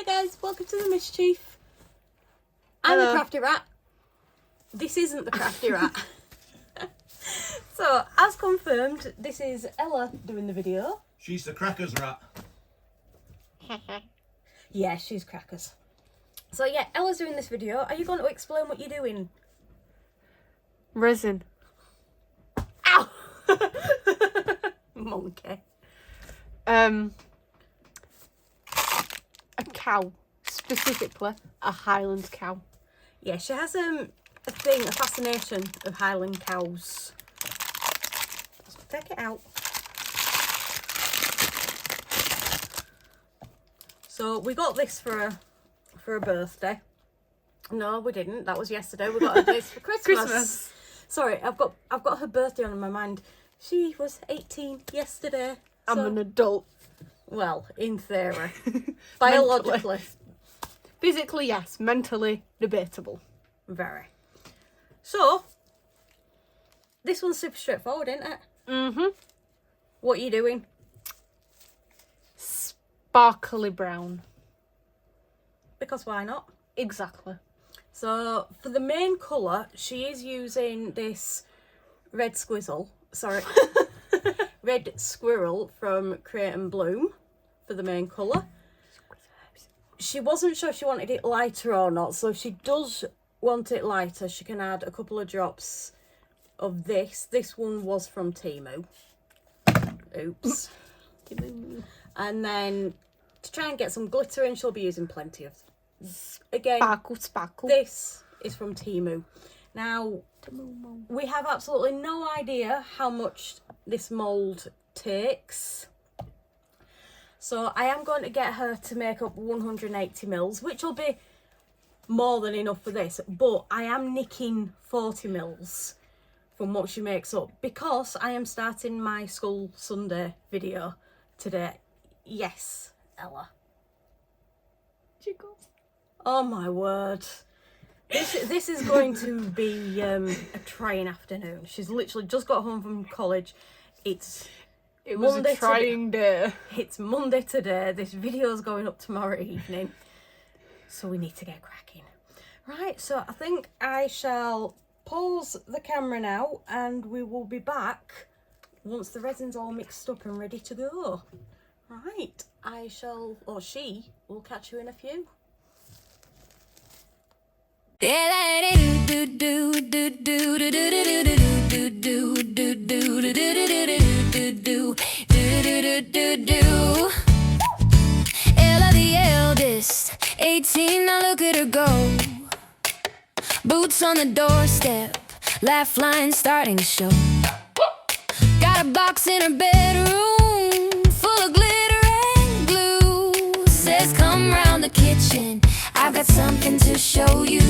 guys, welcome to the Mischief. I'm the Crafty Rat. This isn't the Crafty Rat. So, as confirmed, this is Ella doing the video. She's the Crackers Rat. Yeah, she's Crackers. So yeah, Ella's doing this video. Are you going to explain what you're doing? Resin. Ow! Monkey. A cow. Specifically, a Highland cow. Yeah, she has a fascination of Highland cows. Let's take it out. So we got this for a birthday. No, we didn't. That was yesterday. We got her this for Christmas. Sorry, I've got her birthday on my mind. She was 18 yesterday. I'm an adult. Well, in theory. Biologically. Physically, yes. Mentally, debatable. Very. So, this one's super straightforward, isn't it? Mm-hmm. What are you doing? Sparkly brown. Because why not? Exactly. So, for the main colour, she is using this red squizzle. Sorry. Red squirrel from Create and Bloom for the main colour. She wasn't sure she wanted it lighter or not, so if she does want it lighter, she can add a couple of drops of this. This one was from Temu. Oops. And then to try and get some glitter in, she'll be using plenty of. Again, Sparkle. this is from Temu. Now, we have absolutely no idea how much this mould takes. So I am going to get her to make up 180 mils, which will be more than enough for this. But I am nicking 40 mils from what she makes up because I am starting my School Sunday video today. Yes, Ella. Jiggles. Oh my word. This is going to be a trying afternoon. She's literally just got home from college. It was Monday a trying day. It's Monday today. This video's going up tomorrow evening. So we need to get cracking. Right, so I think I shall pause the camera now and we will be back once the resin's all mixed up and ready to go. Right, she will catch you in a few. Ella the eldest, 18, now look at her go. Boots on the doorstep, laugh line starting to show. Got a box in her bedroom full of glitter and glue. Says come round the kitchen, I've got something to show you.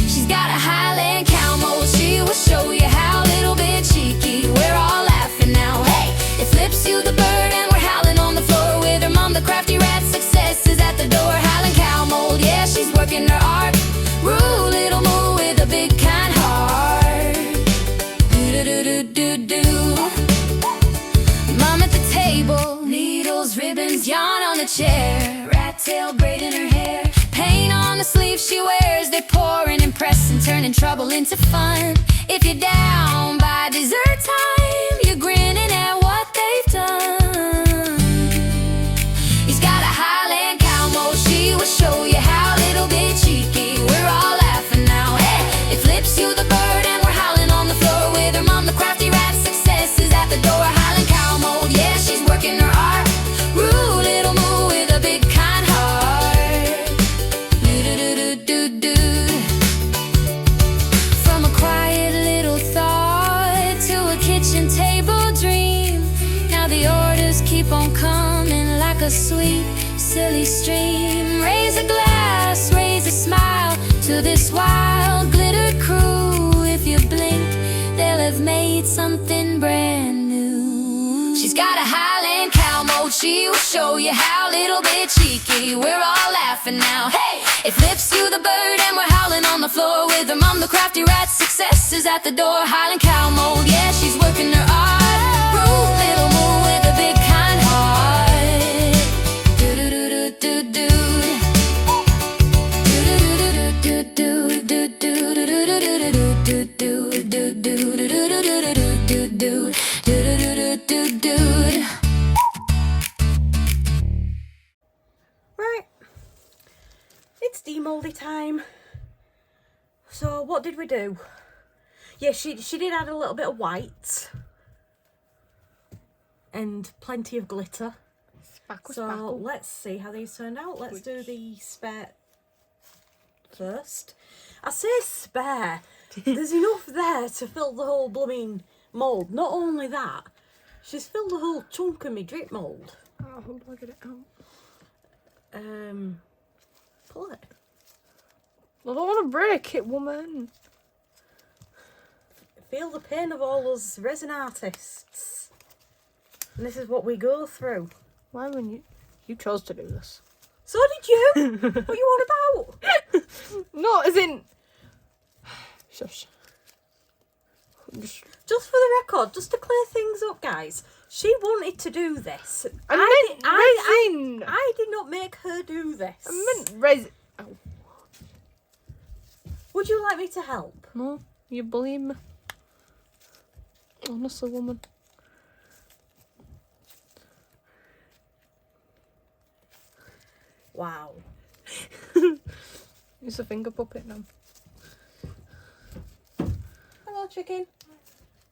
She's got a Highland cow mold, she will show you how. Little bit cheeky, we're all laughing now. Hey, it flips you the bird and we're howling on the floor with her mom. The Crafty Rat success is at the door. Highland cow mold, yeah, she's working her art. Rule little moo with a big kind heart. Do-do-do-do-do-do. Mom at the table, needles, ribbons, yarn on the chair. Rat tail braid in her hair, paint on the sleeves she wears. They're pouring and pressing, turning trouble into fun. If you're down by dessert time, you're grinning at what they've done. He's got a Highland cow mold, she will show you how. Little bit cheeky, we're all laughing now. Hey, it flips you the bird and we're howling on the floor with her mom. The Crafty Rat success is at the door. Highland cow mold, yeah, she's working her art. Rule little moo with a big kind heart. Do-do-do-do-do-do. From a quiet little thought to a kitchen table dream. Now the orders keep on coming like a sweet, silly stream. Raise a glass, raise a smile to this wild glitter crew. If you blink, they'll have made something brand new. She's got a Highland cow mold, she will show you how. Little bit cheeky, we're all laughing now. Hey, it flips you the bird and we're howling on the floor with her mom. The Crafty Rat success is at the door. Highland cow mold, yeah, she's working her art. Rule little moo with a big kind heart. Do do do do do do. demouldy time. So what did we do? Yeah, she did add a little bit of white and plenty of glitter. Spackle, So spackle. let's see how these turned out. Let's do the spare first. I say spare. There's enough there to fill the whole blooming mould. Not only that, she's filled the whole chunk of me drip mould. Oh, how do I get it out? Pull it. I don't want to break it, woman. Feel the pain of all us resin artists. And this is what we go through. Why when you chose to do this? So did you? What you on about? No, as in. Shush. Just for the record, just to clear things up, guys. She wanted to do this. I meant resin. I did not make her do this. I meant resin. Oh. Would you like me to help? No, you bullying me. Honestly, woman. Wow. It's a finger puppet now. Hello, chicken.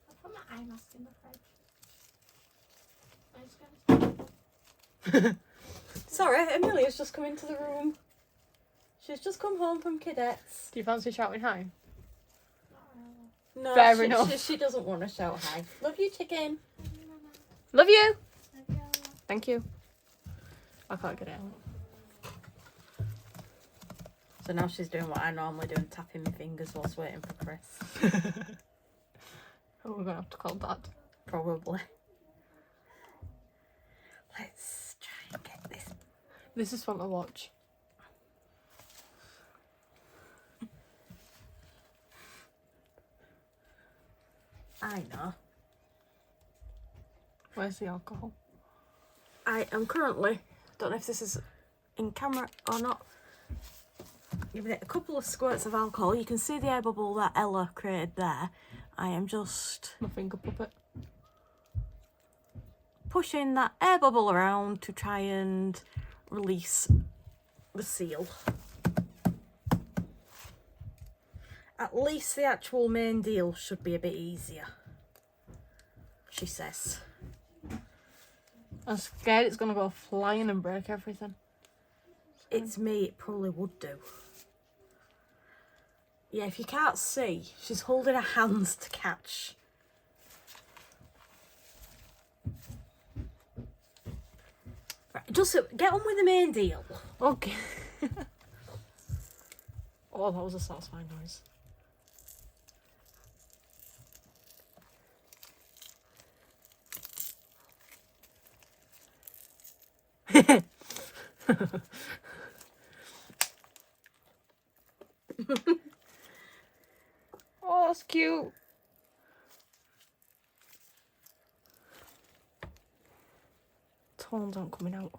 I put my eye mask in the fridge. Sorry, Amelia's just come into the room. She's just come home from cadets. Do you fancy shouting hi? No, Fair enough. She doesn't want to shout hi. Love you, chicken. Love you. Thank you. I can't get it out. So now she's doing what I normally do and tapping my fingers whilst waiting for Chris. Oh, we're gonna have to call Dad. Probably. Let's try and get this. This is fun to watch. I know. Where's the alcohol? I am currently, don't know if this is in camera or not, giving it a couple of squirts of alcohol. You can see the air bubble that Ella created there. I am just My finger puppet. pushing that air bubble around to try and release the seal. At least the actual main deal should be a bit easier, she says. I'm scared it's gonna go flying and break everything. It's me, it probably would do. Yeah, if you can't see, she's holding her hands to catch. Right, just get on with the main deal. Okay. Oh, that was a satisfying noise. Oh, that's cute. Tones aren't coming out.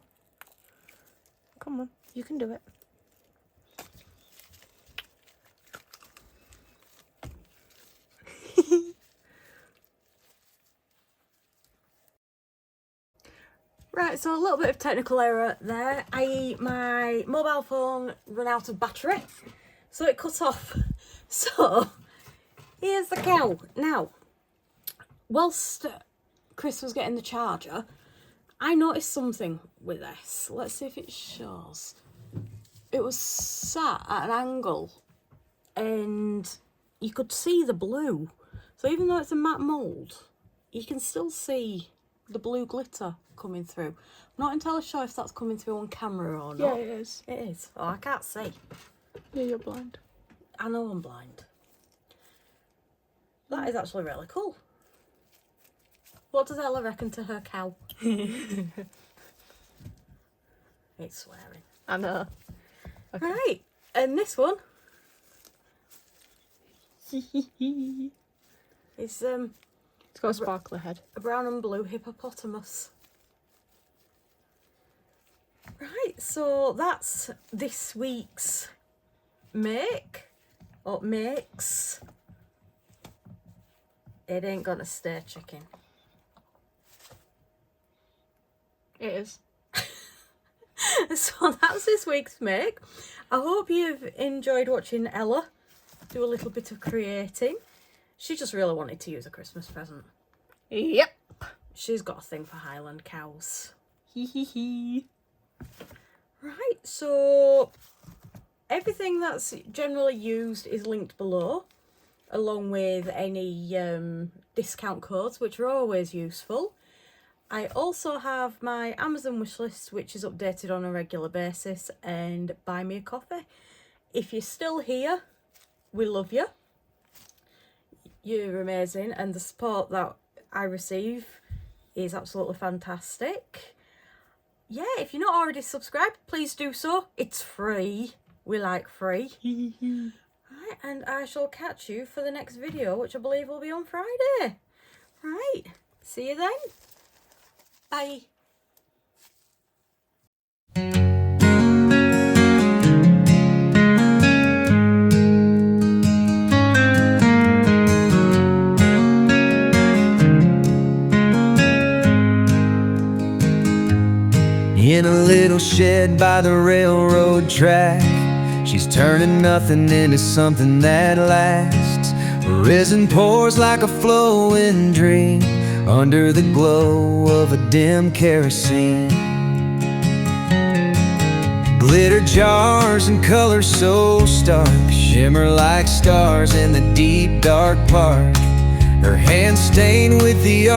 Come on, you can do it. Right, so a little bit of technical error there. My mobile phone ran out of battery, so it cut off. So, here's the cow. Now, whilst Chris was getting the charger, I noticed something with this. Let's see if it shows. It was sat at an angle and you could see the blue. So even though it's a matte mould, you can still see the blue glitter coming through. I'm not entirely sure if that's coming through on camera or not. Yeah, it is. It is. Oh, I can't see. Yeah, you're blind. I know I'm blind. That is actually really cool. What does Ella reckon to her cow? It's swearing. I know. Okay. Right, and this one is It's got a sparkly head. a brown and blue hippopotamus. Right, so that's this week's make or makes. It ain't gonna stay, chicken. It is. So that's this week's make. I hope you've enjoyed watching Ella do a little bit of creating. She just really wanted to use a Christmas present. Yep. She's got a thing for Highland cows. Hee hee hee. Right, so everything that's generally used is linked below, along with any discount codes, which are always useful. I also have my Amazon wishlist, which is updated on a regular basis, and buy me a coffee. If you're still here, we love you. You're amazing, and the support that I receive is absolutely fantastic. Yeah, if you're not already subscribed, please do so. It's free. We like free. Right, and I shall catch you for the next video, which I believe will be on Friday. Right, see you then. Bye. In a little shed by the railroad track, she's turning nothing into something that lasts. Resin pours like a flowing dream under the glow of a dim kerosene. Glitter jars and colors so stark shimmer like stars in the deep dark park. Her hands stained with the